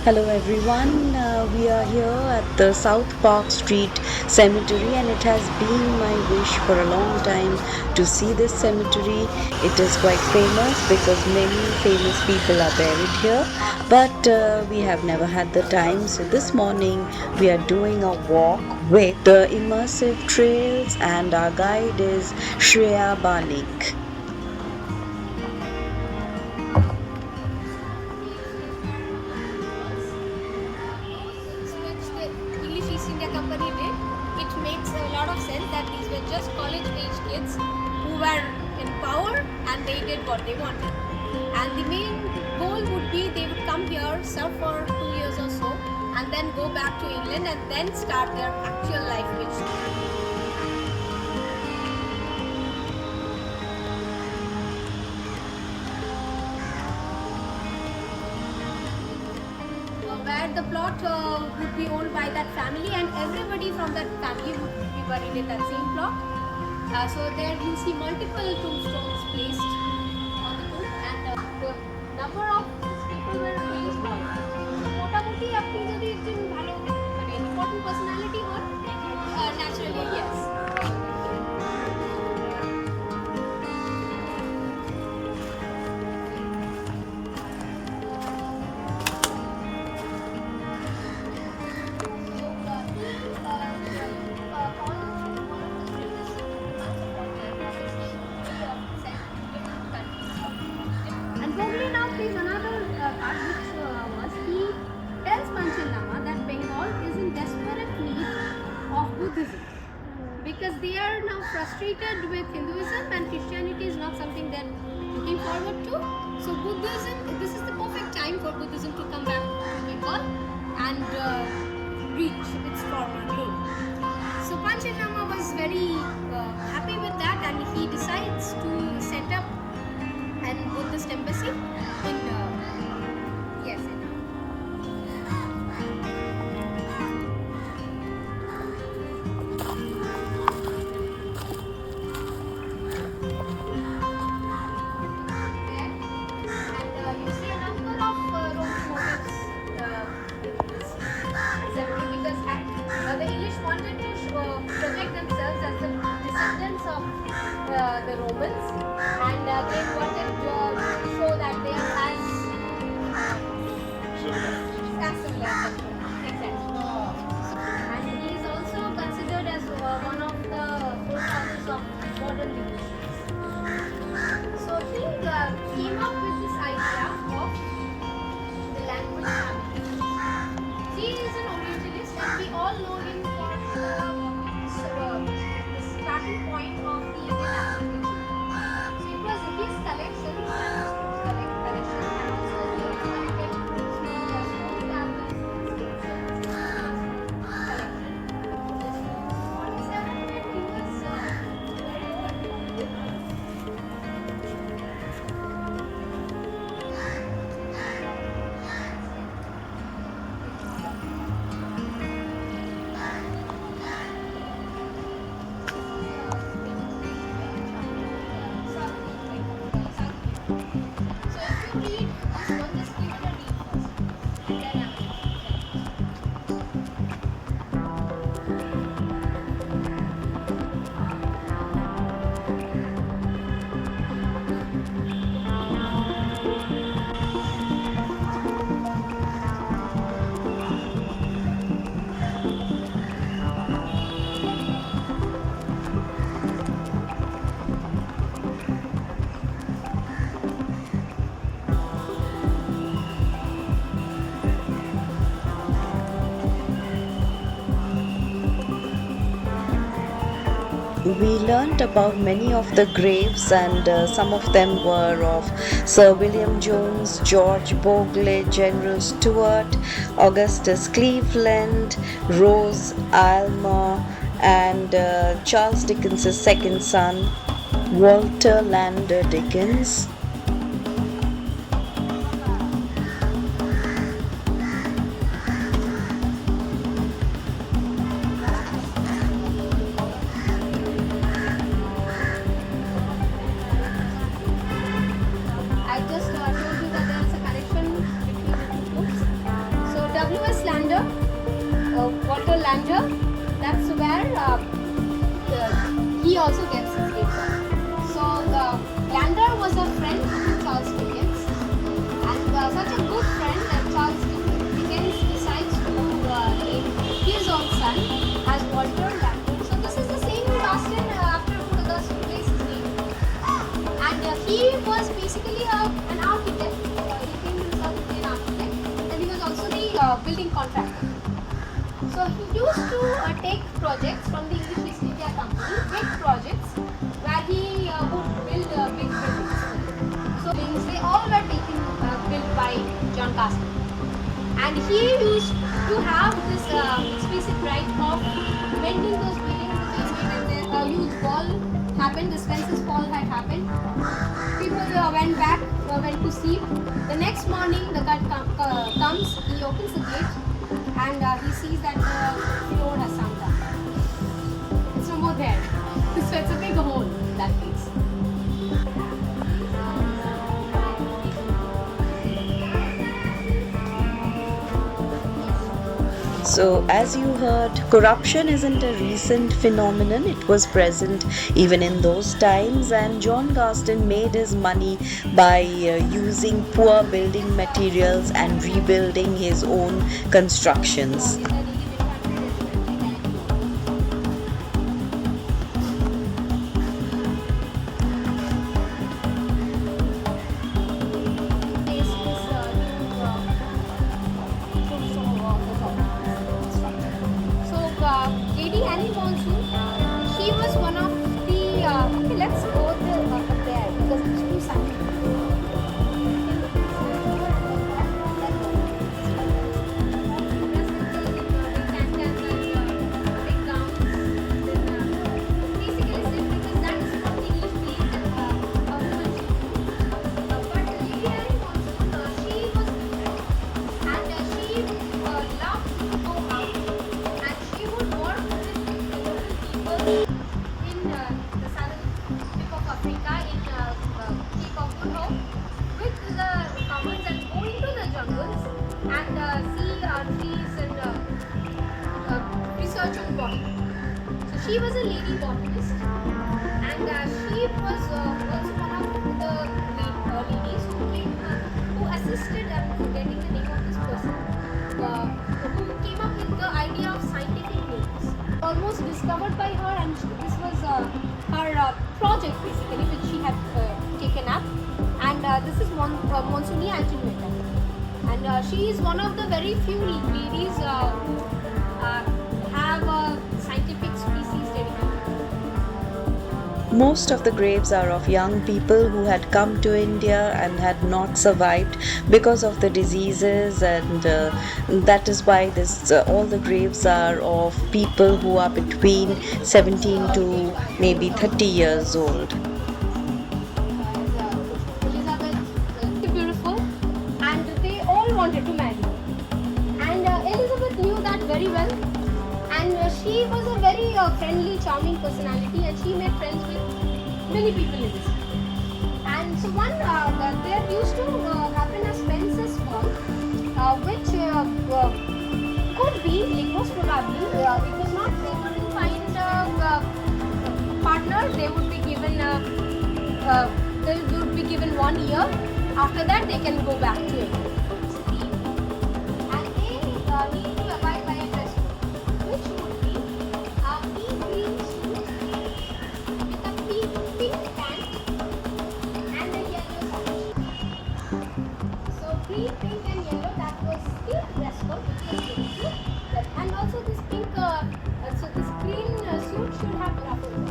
Hello everyone, we are here at the South Park Street Cemetery, and it has been my wish for a long time to see this cemetery. It is quite famous because many famous people are buried here, but we have never had the time. So this morning we are doing a walk with the immersive trails, and our guide is Shreya Balik. Which the English East India Company did, it makes a lot of sense that these were just college age kids who were in power and they did what they wanted. And the main goal would be they would come here, serve for 2 years or so, and then go back to England and then start their actual life, which where the plot would be owned by that family and everybody from that family would be buried in that same plot. So there you see multiple tombstones placed on the tomb and the number of these people were really small. মোটামুটি আপনি যদি একজন ভালো মানে important personality হন naturally yes And probably now plays another part which was he tells Panchanama that Bengal is in desperate need of Buddhism because they are now frustrated with Hinduism and Christianity is not something they're looking forward to. So Buddhism, this is the perfect time for Buddhism to come back to Bengal and reach its former glory. So Panchanama was very happy with that and he decides to set up an Buddhist embassy in yes in there. And you see a number of Roman motifs in this cemetery because the English wanted to project themselves as the descendants of the Romans and they wanted to show that they are as similar. Exactly. And he is also considered as one of the forefathers of modern linguistics. So he came up with this idea of the language family. He is an Orientalist and we all know him for the starting point of the Indian African. So it was his collection, collection and also he also collected small tablets, inscriptions, collection. On his 700 he was very old. We learnt about many of the graves, and some of them were of Sir William Jones, George Bogle, General Stuart, Augustus Cleveland, Rose Aylmer, and Charles Dickens's second son, Walter Lander Dickens. I just told you that there is a connection between the two books. So Walter Lander. That's where he also gets his grades on. So Lander was a friend to Charles Dickens, and such a good friend that Charles Dickens decides to name his own son as Walter Lander. So this is the same Boston after who the place is named. And he was basically an architect. He came himself to be an architect, and he was also the building contractor. So he used to take projects from the English East India Company, big projects, where he would build big buildings. So they all were taken built by John Castle. And he used to have this explicit right of mending those buildings because when a huge fall happened, the Spencer's fall had happened. People went to sleep. The next morning, the guard comes, he opens the gate, and he sees that the floor has sunk down. It's no more there. So it's a big hole in that place. So, as you heard, corruption isn't a recent phenomenon, it was present even in those times, and John Garston made his money by using poor building materials and rebuilding his own constructions. She was a lady botanist, and she was also one of the ladies who assisted. I'm forgetting the name of this person, who came up with the idea of scientific names. Almost discovered by her, and this was her project basically, which she had taken up. And this is Monsonia attenuata, and she is one of the very few ladies who have a scientific species dedicated. Most of the graves are of young people who had come to India and had not survived because of the diseases, and that is why all the graves are of people who are between 17 to maybe 30 years old. Elizabeth, beautiful, and they all wanted to marry. And Elizabeth knew that very well. And she was a very friendly, charming personality, and she made friends with many people in this. And so there used to happen a Spencer's Ball, which could be, like most probably, it was not, they wouldn't find a partner, they would be given 1 year. After that, they can go back to it. And they need to abide by a dress code, which would be a pea green suit with a pink pant and a yellow sash. So green, pink and yellow, that was the dress code which was given to them. And also this pink, so this green suit should have ruffles.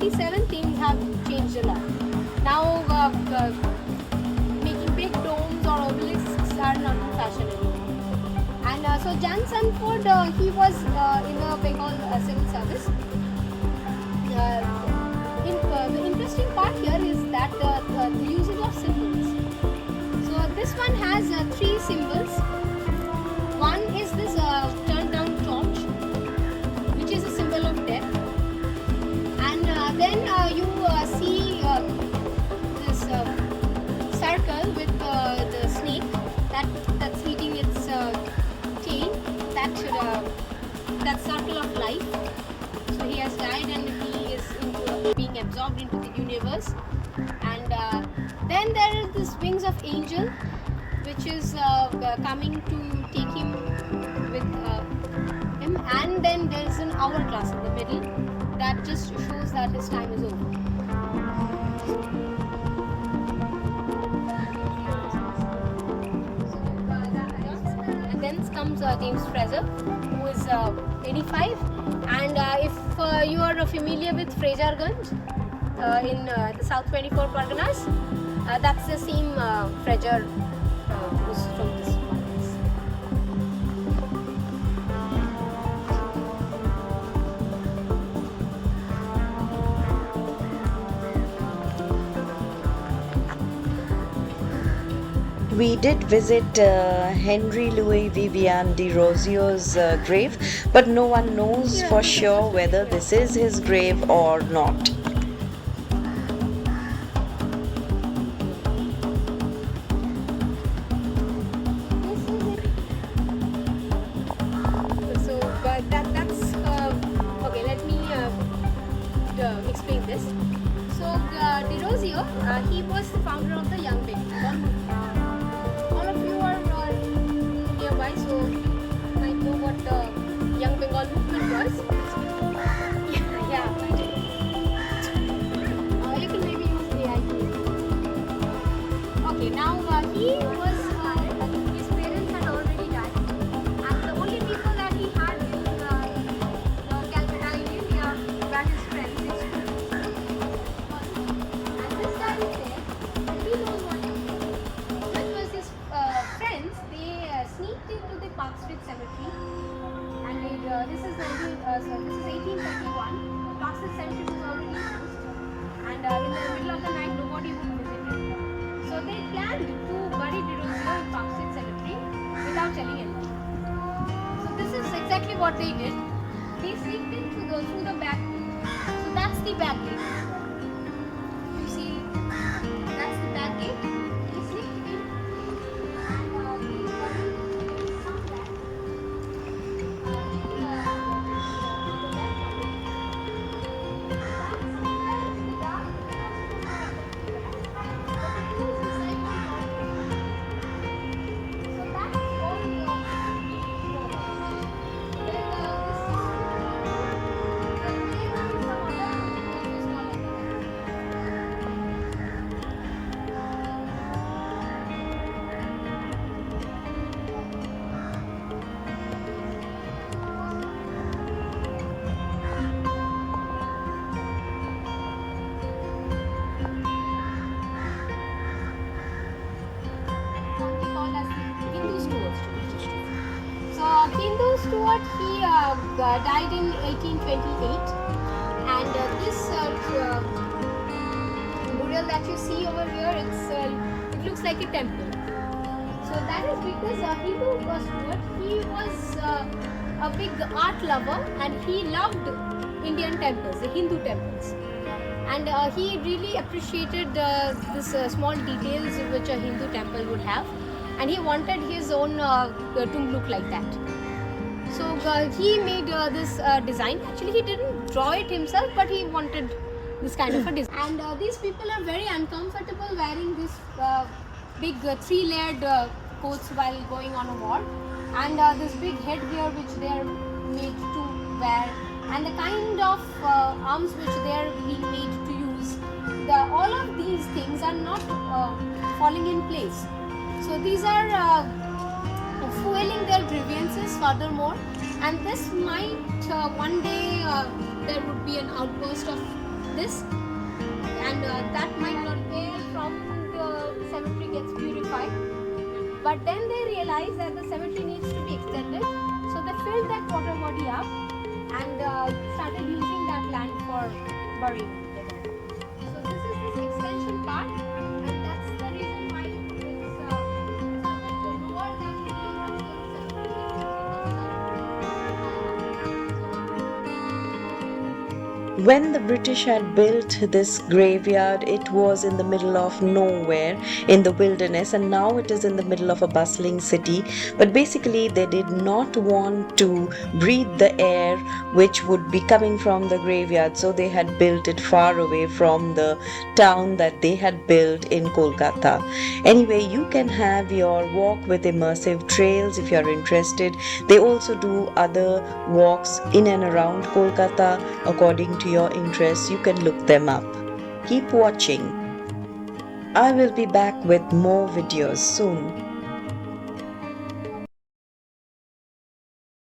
1987, things have changed a lot. Now, making big domes or obelisks are not in fashion anymore. And so Jan Sanford, he was in the Bengal civil service. The interesting part here is that the usage of symbols. So this one has 3 symbols. One is this turned down torch, which is a symbol of death. And then you see this circle with the snake that's eating its tail. That circle of life. So he has died and he is being absorbed into the universe. And then there is this wings of angel, which is coming to take him with him. And then there is an hourglass in the middle that just shows that his time is over. And then comes James Fraser, who is 85. And if you are familiar with Fraserganj in the South 24 Parganas, that's the same Fraser who's from this place. We did visit Henry Louis Vivian de Rosio's grave, but no one knows for sure whether this is his grave or not. So that's okay. Let me explain this. So de Rosio, he was the founder of the Young Bengal movement. All of you are nearby, so might know what the Young Bengal movement was. Yeah. You can maybe use AI. Okay, now he was. His parents had already died, and the only people that he had in Calcutta, in India, were his friends, his students. And this guy is there, and he knows what to do. Which was his friends, they sneaked into the Park Street Cemetery, and this is 1831. Park Street Cemetery was already closed, and in the middle of the night, nobody would visit it. So they planned to bury de Rosio in Park Street Cemetery without telling anyone. So this is exactly what they did. They sneaked in through the back. So that's the back gate. You see, that's the back gate. They sneaked in and they buried some back. Hindu Stewart, he died in 1828, and this burial that you see over here, it looks like a temple. So that is because Hindu Stewart, he was a big art lover, and he loved Indian temples, the Hindu temples, and he really appreciated this small details which a Hindu temple would have, and he wanted his own tomb look like that. So he made this design. Actually, he didn't draw it himself, but he wanted this kind of a design. And these people are very uncomfortable wearing this big 3-layered coats while going on a war, and this big headgear which they are made to wear, and the kind of arms which they are being made to use. All of these things are not falling in place. So these are fueling their grievances furthermore, and this might one day there would be an outburst of this, and that might not air from the cemetery gets purified. But then they realized that the cemetery needs to be extended, so they filled that water body up and started using that land for burying the dead. So this is this extension part, and that's the reason why it's the lower that we have the When the British had built this graveyard, it was in the middle of nowhere in the wilderness, and now it is in the middle of a bustling city. But basically, they did not want to breathe the air which would be coming from the graveyard, so they had built it far away from the town that they had built in Kolkata. Anyway, you can have your walk with immersive trails if you're interested. They also do other walks in and around Kolkata according to your interests. You can look them up. Keep watching. I will be back with more videos soon.